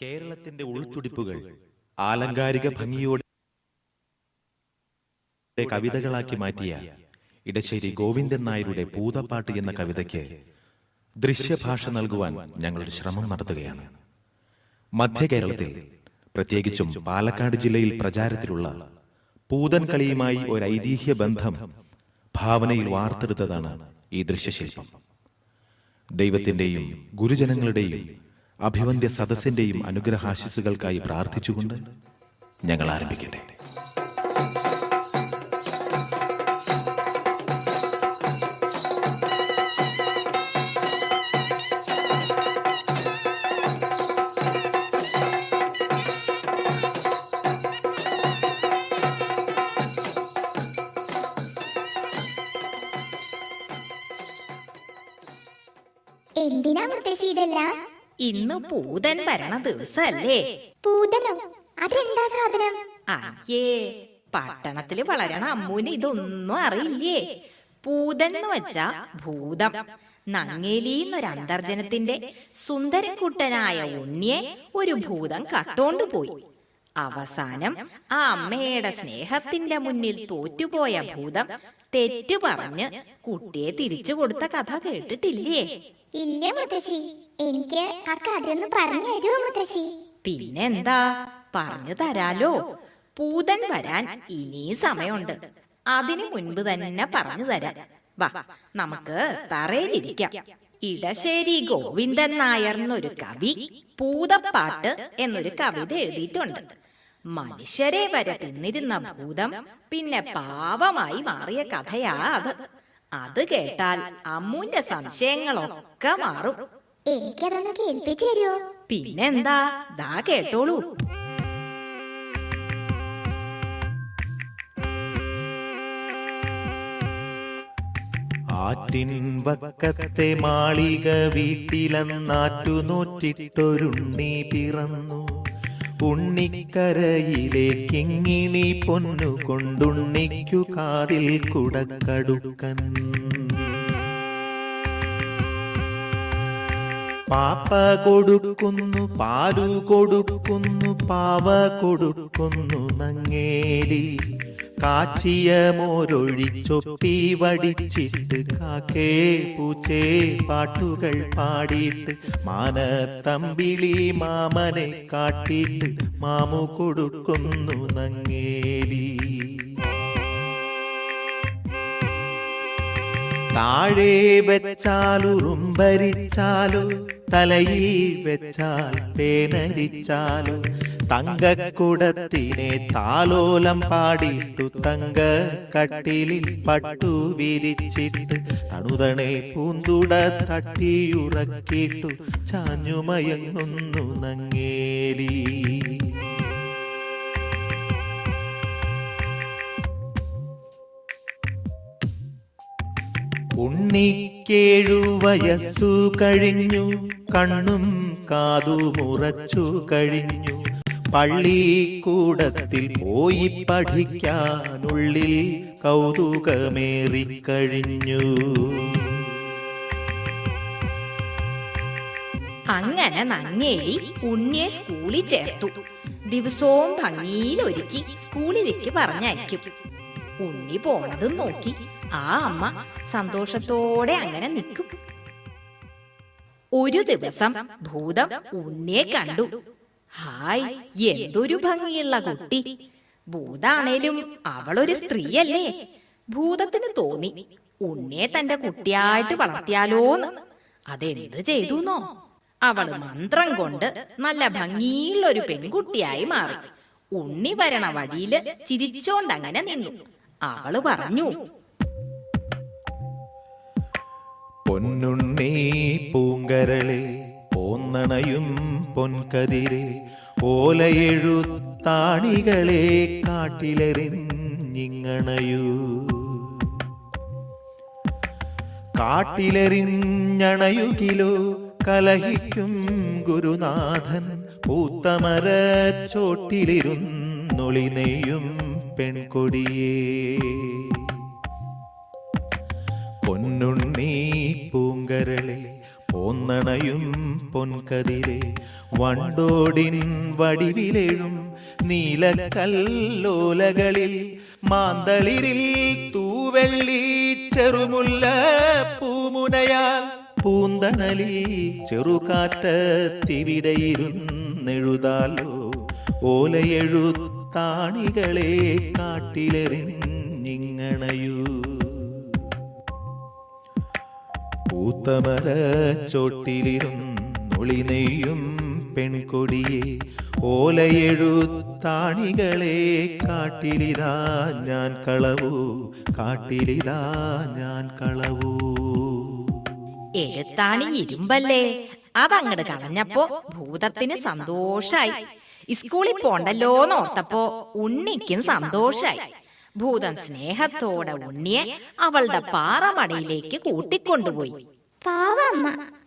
കേരളത്തിന്റെ ഉൾത്തുടിപ്പുകൾ ആലങ്കാരിക ഭംഗിയോടെ കവിതകളാക്കി മാറ്റിയ ഇടശ്ശേരി ഗോവിന്ദൻ നായരുടെ പൂതപ്പാട്ട് എന്ന കവിതയ്ക്ക് ദൃശ്യഭാഷ നൽകുവാൻ ഞങ്ങളൊരു ശ്രമം നടത്തുകയാണ്. മധ്യ കേരളത്തിൽ, പ്രത്യേകിച്ചും പാലക്കാട് ജില്ലയിൽ പ്രചാരത്തിലുള്ള പൂതൻ കളിയുമായി ഒരു ഐതിഹ്യ ബന്ധം ഭാവനയിൽ വാർത്തെടുത്തതാണ് ഈ ദൃശ്യശില്പം. ദൈവത്തിന്റെയും ഗുരുജനങ്ങളുടെയും അഭിവന്ദ്യ സദസ്സിന്റെയും അനുഗ്രഹാശിസുകൾക്കായി പ്രാർത്ഥിച്ചുകൊണ്ട് ഞങ്ങൾ ആരംഭിക്കട്ടെ. എന്തിനാ മുത്തശ്ശി ഇതെല്ലാം? ഇന്ന് പൂതൻ വരണ ദിവസല്ലേ? പൂതനോ? അതെന്താ സാധനം? അയ്യേ, പട്ടണത്തില് വളരണ അമ്മൂന് ഇതൊന്നും അറിയില്ലേ. പൂതൻ എന്ന് വെച്ചാ ഭൂതം. നങ്ങേലിന്നൊരു അന്തർജനത്തിന്റെ സുന്ദരക്കുട്ടനായ ഉണ്ണിയെ ഒരു ഭൂതം കട്ടോണ്ടു പോയി. അവസാനം ആ അമ്മയുടെ സ്നേഹത്തിന്റെ മുന്നിൽ തോറ്റുപോയ ഭൂതം തെറ്റു പറഞ്ഞ് കുട്ടിയെ തിരിച്ചു കൊടുത്ത കഥ കേട്ടിട്ടില്ലേ? ഇല്ല മുത്തശ്ശി, എനിക്ക് ആ കഥയൊന്ന് പറഞ്ഞു തരുമോ മുത്തശ്ശി? പിന്നെന്താ, പറഞ്ഞു തരാലോ. പൂതൻ വരാൻ ഇനി സമയമുണ്ട്. അതിനു മുൻപ് തന്നെ പറഞ്ഞു തരാം. വാ, നമുക്ക് തറയിലിരിക്കാം. ഇടശ്ശേരി ഗോവിന്ദൻ നായർ എന്നൊരു കവി പൂതപ്പാട്ട് എന്നൊരു കവിത എഴുതിയിട്ടുണ്ട്. മനുഷ്യരെ വരെ തിന്നിരുന്ന ഭൂതം പിന്നെ പാവമായി മാറിയ കഥയാ അത്. അത് കേട്ടാൽ അമ്മൂന്റെ സംശയങ്ങളൊക്കെ മാറും. എനിക്കതൊന്ന് കേൾപ്പിച്ചു തരുമോ? പിന്നെന്താ, ദാ കേട്ടോളൂ. ആറ്റിൻ വക്കത്തെ മാളിക വീട്ടിലെന്നാറ്റുനോറ്റിട്ടൊരുണ്ണി പിറന്നു. ഉണ്ണിക്കരയിലെ കിങ്ങിണി പൊന്നു കൊണ്ടുണ്ണിക്കു കാതിൽ കുടക്കടുക്കൻ. പാപ്പ കൊടുക്കുന്നു, പാലു കൊടുക്കുന്നു, പാവ കൊടുക്കുന്നു നങ്ങേലി. കാച്ചിയ മോരൊഴിച്ചൊപ്പി വടിച്ചിട്ട് കാക്കേ പൂച്ചേ പാട്ടുകൾ പാടിയിട്ട് മാനത്തമ്പിളി മാമനെ കാട്ടിയിട്ട് മാമു കൊടുക്കുന്നു നങ്ങേലി. താഴെ വെച്ചാലുറുമ്പരിച്ചാലു, തലയിൽ വെച്ചാൽ പേനരിച്ചാലു, തങ്കക്കുടത്തിനെ താലോലം പാടിയിട്ടു തങ്ക കട്ടിലിൽ പട്ടു വിരിച്ചിട്ട് തണുതണെ പൂന്തുട തട്ടിയുറക്കിട്ടു ചാഞ്ഞുമയങ്ങുന്നു നങ്ങേലി. ഉണ്ണിക്കേഴു വയസ്സു കഴിഞ്ഞു, കണ്ണും കാതുമുറച്ചു കഴിഞ്ഞു. പള്ളിക്കൂടത്തിൽ പോയി പഠിക്കാനുള്ളിൽ കൗതുകമേറിക്കഴിഞ്ഞു. അങ്ങനെ നങ്ങേലി ഉണ്ണിയെ സ്കൂളിൽ ചേർത്തു. ദിവസവും ഭംഗിയിലൊരുക്കി സ്കൂളിലേക്ക് പറഞ്ഞയക്കും. ഉണ്ണി പോണതും നോക്കി ആ അമ്മ സന്തോഷത്തോടെ അങ്ങനെ നിൽക്കും. ഒരു ദിവസം ഭൂതം ഉണ്ണിയെ കണ്ടു. ഹായ്, എന്തൊരു ഭംഗിയുള്ള കുട്ടി! ഭൂതാണേലും അവളൊരു സ്ത്രീയല്ലേ? ഭൂതത്തിന് തോന്നി ഉണ്ണിയെ തന്റെ കുട്ടിയായിട്ട് വളർത്തിയാലോന്ന്. അതെന്ത് ചെയ്തുന്നോ, അവള് മന്ത്രം കൊണ്ട് നല്ല ഭംഗിയുള്ള ഒരു പെൺകുട്ടിയായി മാറി. ഉണ്ണി വരണ വഴിയില് ചിരിച്ചോണ്ടങ്ങനെ നിന്നു. അവള് പറഞ്ഞു, പൊന്നുണ്ണി പൂങ്കരളെ പോന്നണയും പൊൻകതിരെ ഓലയെഴുത്താണികളെ കാട്ടിലെറിഞ്ഞിങ്ങണയൂ. കാട്ടിലെറിഞ്ഞണയുകിലോ കലഹിക്കും ഗുരുനാഥൻ പൂത്തമര ചോട്ടിലിരുന്നൊളിനെയും പെൺകൊടിയേ. പൊന്നുണ്ണി പൂങ്കരളെ ഒന്നണയും പൊൻകതിരെ വണ്ടോടിൻ വടിവിലെഴും നീലക്കല്ലോലകളിൽ മാന്തളിരിൽ തൂവെള്ളി ചെറുമുല്ല പൂമുനയാൽ പൂന്തണലിൽ ചെറുകാറ്റത്തിവിടെയിരുന്നെഴുതാലോ ഓലയെഴുത്താണികളെ കാട്ടിലെറിഞ്ഞിങ്ങണയൂ. പൂത്തമര ചോട്ടിലിരുന്നൊളി നെയ്യും പെൺകൊടിയെ ഓലയെഴുത്താണികളെ കാട്ടിലിതാ ഞാൻ കളവൂ, കാട്ടിലിതാ ഞാൻ കളവൂ. എഴുത്താണി ഇരുമ്പല്ലേ, അതങ്ങട് കളഞ്ഞപ്പോ ഭൂതത്തിന് സന്തോഷായി. സ്കൂളിൽ പോണ്ടല്ലോന്നോർത്തപ്പോ ഉണ്ണിക്കും സന്തോഷായി. ഭൂതം സ്നേഹത്തോടെ ഉണ്ണിയെ അവളുടെ പാറമടയിലേക്ക് കൂട്ടിക്കൊണ്ടുപോയി. പാവമ്മ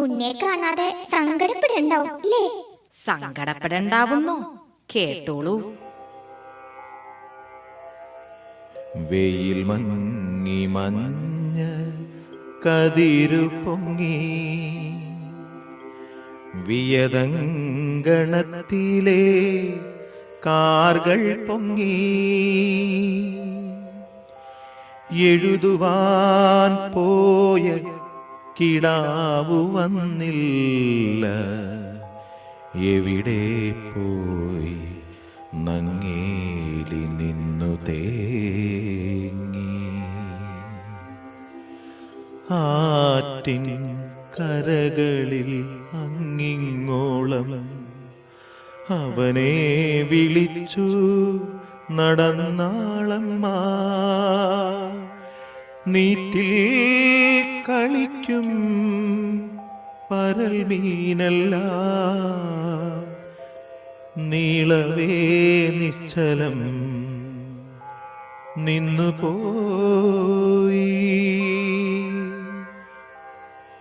ഉണ്ണിയെ കാണാതെ സങ്കടപ്പെടണ്ടാവും അല്ലേ? സങ്കടപ്പെടണ്ടാവുന്നോ? കേട്ടോളൂ. വെയിൽ മങ്ങി മഞ്ഞ കതിരു പൊങ്ങി വിയതങ്കണത്തിലെ കാർകൾ പൊങ്ങി എഴുതുവാൻ പോയ കിടാവു വന്നില്ല, എവിടെ പോയി നങ്ങേലി നിന്നു തേങ്ങി. ആറ്റിൻ കരകളിൽ അങ്ങിങ്ങോളം അവനെ വിളിച്ചു നടന്നാളമ്മ. നീറ്റിൽ കളിക്കും പരൽ മീനല്ല, നീളവേ നിശ്ചലം നിന്നുപോയി.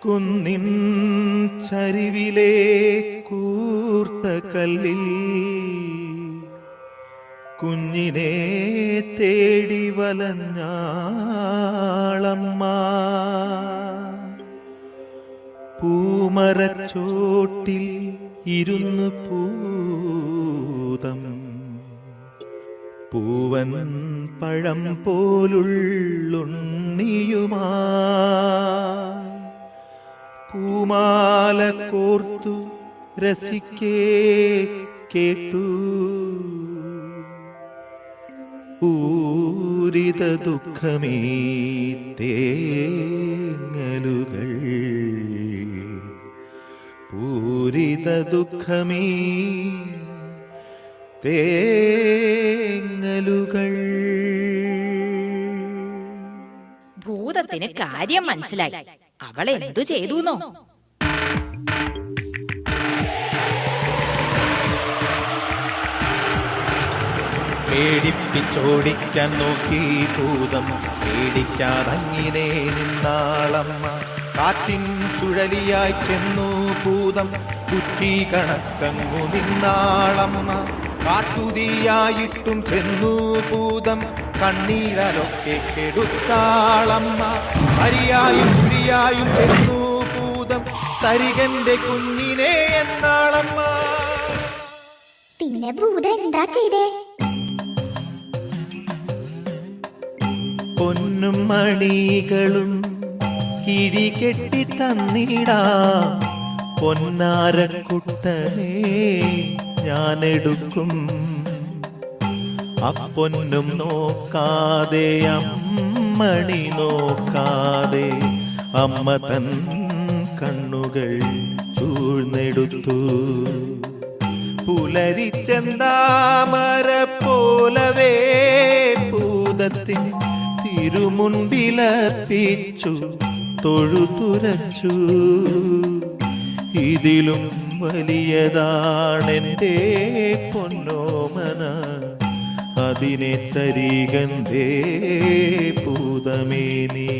കുന്നിൻ ചരിവിലെ കൂർത്ത കല്ലിൽ കുഞ്ഞിനെ തേടി വലഞ്ഞാളമ്മ. പൂമരച്ചോട്ടിൽ ഇരുന്നു പൂതം പൂവൻ പഴം പോലുള്ളുണ്ണിയുമാ പൂമാല കോർത്തു രസിക്കേ കേട്ടു. പൂരിത ദുഃഖമേ തേങ്ങലുകൾ, പൂരിത ദുഃഖമേ തേങ്ങലുകൾ. ഭൂതത്തിന് കാര്യം മനസ്സിലായി. അവൾ എന്തു ചെയ്തുന്നോ? പേടിപ്പിച്ചോടിക്കാൻ നോക്കി ഭൂതം, പേടിക്കാതങ്ങിനെ നിന്നാളമ്മ. കാറ്റിൻ ചുഴലിയായി ചെന്നു ഭൂതം, കുറ്റി കണക്കങ്ങു നിന്നാളമ്മ. കാട്ടുതീയായിട്ടും ചെന്നു ഭൂതം, കണ്ണീരലൊക്കെ കെടുത്താളമ്മ. ഹരിയായും പ്രിയായും ചെന്നു ഭൂതം, തരികന്റെ കുഞ്ഞിനെ എന്നാളമ്മ. പിന്നെ ഭൂതം എന്താ ചെയ്തേ? പൊന്നും മണികളും കിഴികെട്ടി തന്നിടാ, പൊന്നാരക്കുട്ടനെ ഞാനെടുക്കും. അപ്പൊന്നും നോക്കാതെ അമ്മണി നോക്കാതെ അമ്മ തൻ കണ്ണുകൾ ചൂഴ്ന്നെടുത്തു. പുലരിച്ചെന്താമര പോലവേ ഭൂതത്തിൻ തിരുമുൻപിലർപ്പിച്ചു തൊഴുതുരച്ചു. ഇതിലും വലിയതാണെന്റെ പൊന്നോമന, അതിനെ തരികന്തേ ഭൂതമേ നീ.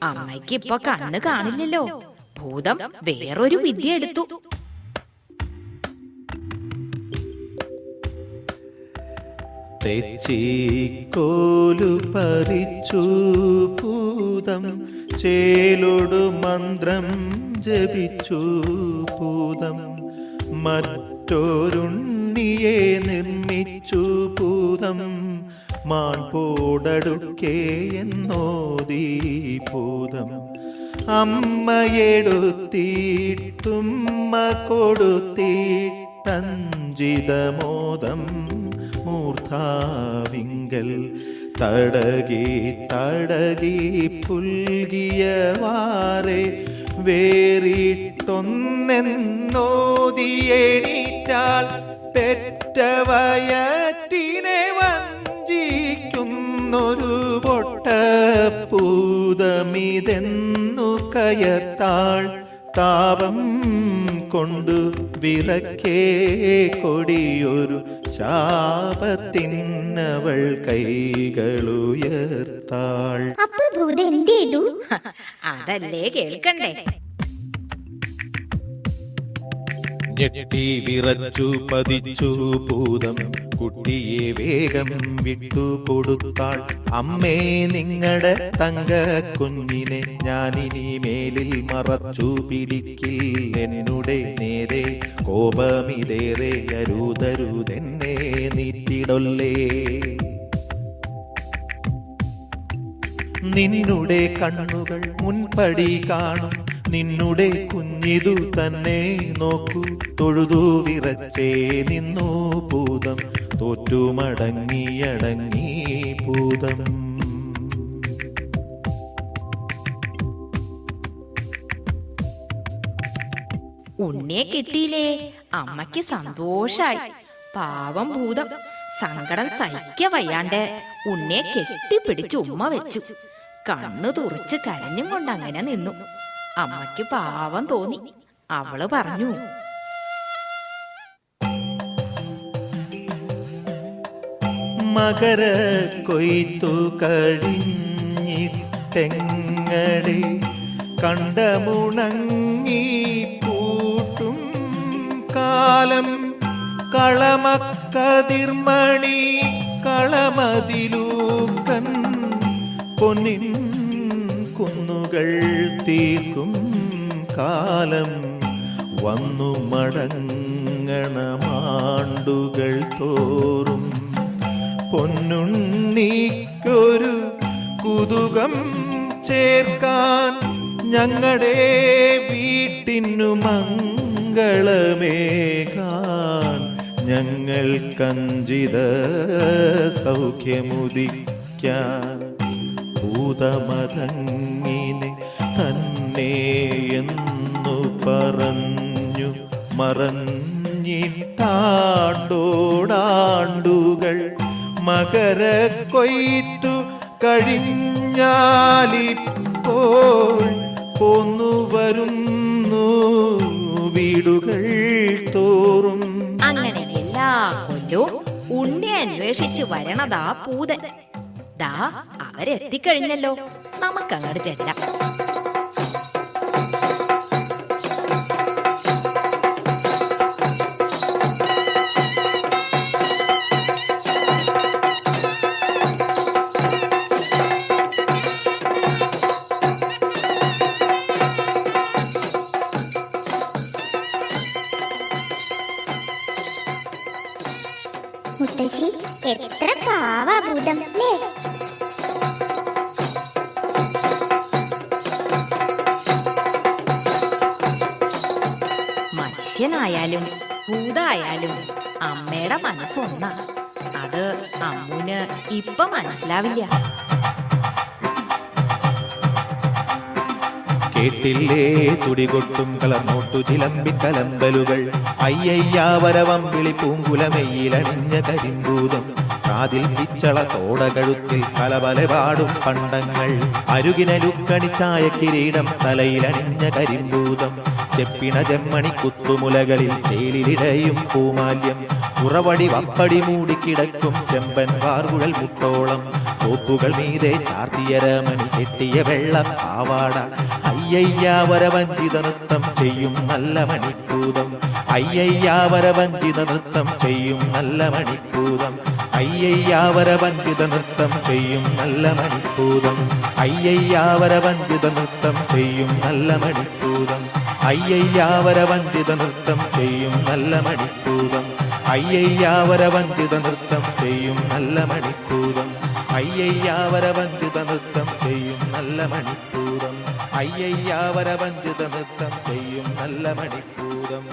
അമ്മയ്ക്ക് ഇപ്പൊ കണ്ണ് കാണില്ലല്ലോ. ഭൂതം വേറൊരു വിദ്യ എടുത്തു. തെച്ചിക്കോലു പറിച്ചു ഭൂതം ചേലൊടു മന്ത്രം ജപിച്ചു ഭൂതം മറ്റൊരുണ്ണിയെ നിർമ്മിച്ചു ഭൂതം മാൺപോടടുക്കേ എന്നോദീ ഭൂതം അമ്മയെടുത്തിട്ടുമ്മ കൊടുത്തിട്ടഞ്ചിതമോദം മൂർധാവിങ്കൽ തടകി തടകി പുൽകിയവാറെ വേറിട്ടൊന്നെന്നോദിയേണീറ്റാൽ പെറ്റ വയറ്റിനെ വഞ്ചിക്കുന്നൊരു പൊട്ടപ്പൂതമിതെന്നു കയത്താൾ താപം കൊണ്ടു വിറക്കേ കൊടിയൊരു ശാപത്തിനവൾ കൈകളുയർത്താൾ. അപ്പൊ ഭൂതം എന്ത് ചെയ്തു? അതല്ലേ കേൾക്കണ്ടേ. ഞെട്ടി വിറച്ചു പതിച്ചു ഭൂതം കുട്ടിയെ വേഗം വിട്ടു കൊടുത്താൾ. അമ്മേ നിങ്ങളുടെ തങ്ക കുഞ്ഞിനെ ഞാനിനി മേലിൽ മറച്ചു പിടിക്കിൽ. എന്നുടെ നേരെ കോപമിതേറെ അരുതരുതെന്നെ നീറ്റിടൊല്ലേ. നിന്നുടെ കണ്ണുകൾ മുൻപടി കാണും നിന്നുടെ കുഞ്ഞിതു തന്നെ നോക്കൂ. തൊഴുതു വിറച്ചേ നിന്നു ഭൂതം തോറ്റുമടങ്ങിയടങ്ങി ഭൂതം. ഉണ്ണിയെ കിട്ടിയില്ലേ. അമ്മയ്ക്ക് സന്തോഷായി. പാവം ഭൂതം സങ്കടം സഹിക്ക വയ്യാണ്ട് ഉണ്ണിയെ കെട്ടിപ്പിടിച്ച് ഉമ്മ വെച്ചു. കണ്ണു തുറിച്ച് കരഞ്ഞും കൊണ്ട് അങ്ങനെ നിന്നു. അമ്മയ്ക്ക് പാവം തോന്നി. അവള് പറഞ്ഞു, മകര കൊയ്ത്തു കഴിഞ്ഞിട്ടെങ്ങടെ കണ്ടമുണങ്ങി പൂട്ടും കാലം. കളമക്കതിർമണി കളമതിലൂക്കൻ പൊന്നിൻ കുന്നുകൾ തീർക്കും കാലം. വന്നു മടങ്ങണമാണ്ടുകൾ തോറും പൊന്നുണ്ണിക്കൊരു കുതുകം ചേർക്കാൻ ഞങ്ങളുടെ വീട്ടിനു മംഗളമേകാൻ ഞങ്ങൾ കഞ്ചിത സൗഖ്യമുദിക്കാൻ. ഭൂതമതങ്ങിനെ തന്നെ എന്നു പറഞ്ഞു മറഞ്ഞിട്ടാണ്ടോടാണ്ടുകൾ. മകര കൊയ്ത്തു കഴിഞ്ഞാലിപ്പോൾ പോന്നു വരുന്നു വീടുകൾ തോറും. അങ്ങനെ എല്ലാ കൊല്ലവും ഉണ്ണി അന്വേഷിച്ച് വരണതാ പൂതൻ. ദാ അവരെത്തിക്കഴിഞ്ഞല്ലോ. നമുക്കങ്ങോട്ട് ചെല്ലാം. മുത്തശ്ശി എത്ര പാവാ ഭൂതം അല്ലേ? മനുഷ്യനായാലും ഭൂതായാലും അമ്മയുടെ മനസ്സൊന്നാ. അത് അമ്മുന് ഇപ്പൊ മനസ്സിലാവില്ല. കേട്ടില്ലേ തുടികൊട്ടും കളർന്നോട്ടു ചിലമ്പിൻ കലമ്പലുകൾ. അയ്യയ്യാ വരവം വിളി പൂങ്കുലമയിലണിഞ്ഞ കരിമ്പൂതം. കാതിൽ പിച്ചള തോടകഴുത്തിൽ കലപലപാടും പണ്ടങ്ങൾ. അരുകിനലുക്കണിച്ചായ കിരീടം തലയിലണിഞ്ഞ കരിമ്പൂതം. ചെപ്പിണ ചെമ്മണി കുത്തുമുലകളിൽ ചേലിലിടയും പൂമാല്യം. ഉറവടി വപ്പടി മൂടിക്കിടക്കും ചെമ്പൻ വാർകുഴൽ മുട്ടോളം. തോപ്പുകൾ മീതെ ചാർത്തിയരമണി കെട്ടിയ വെള്ള പാവാട. അയ്യയ്യാ വരവഞ്ചിത നൃത്തം ചെയ്യും നല്ല മണിപ്പൂതം. അയ്യയ്യാ വരവഞ്ചിത നൃത്തം ചെയ്യും നല്ല മണിപ്പൂതം. അയ്യയ്യാവര വഞ്ചിത നൃത്തം ചെയ്യും നല്ല മണിപ്പൂതം അയ്യയ്യാവര വഞ്ചിത നൃത്തം ചെയ്യും നല്ല മണിപ്പൂതം അയ്യയ്യാവര വഞ്ചിത നൃത്തം ചെയ്യും നല്ല മണിപ്പൂതം അയ്യയ്യാവര വഞ്ചിത നൃത്തം ചെയ്യും നല്ല മണിപ്പൂതം അയ്യയ്യാവര വഞ്ചിത നൃത്തം ചെയ്യും നല്ല മണിപ്പൂതം അയ്യയ്യാവര വഞ്ചിത നൃത്തം ചെയ്യും നല്ല മണിപ്പൂതം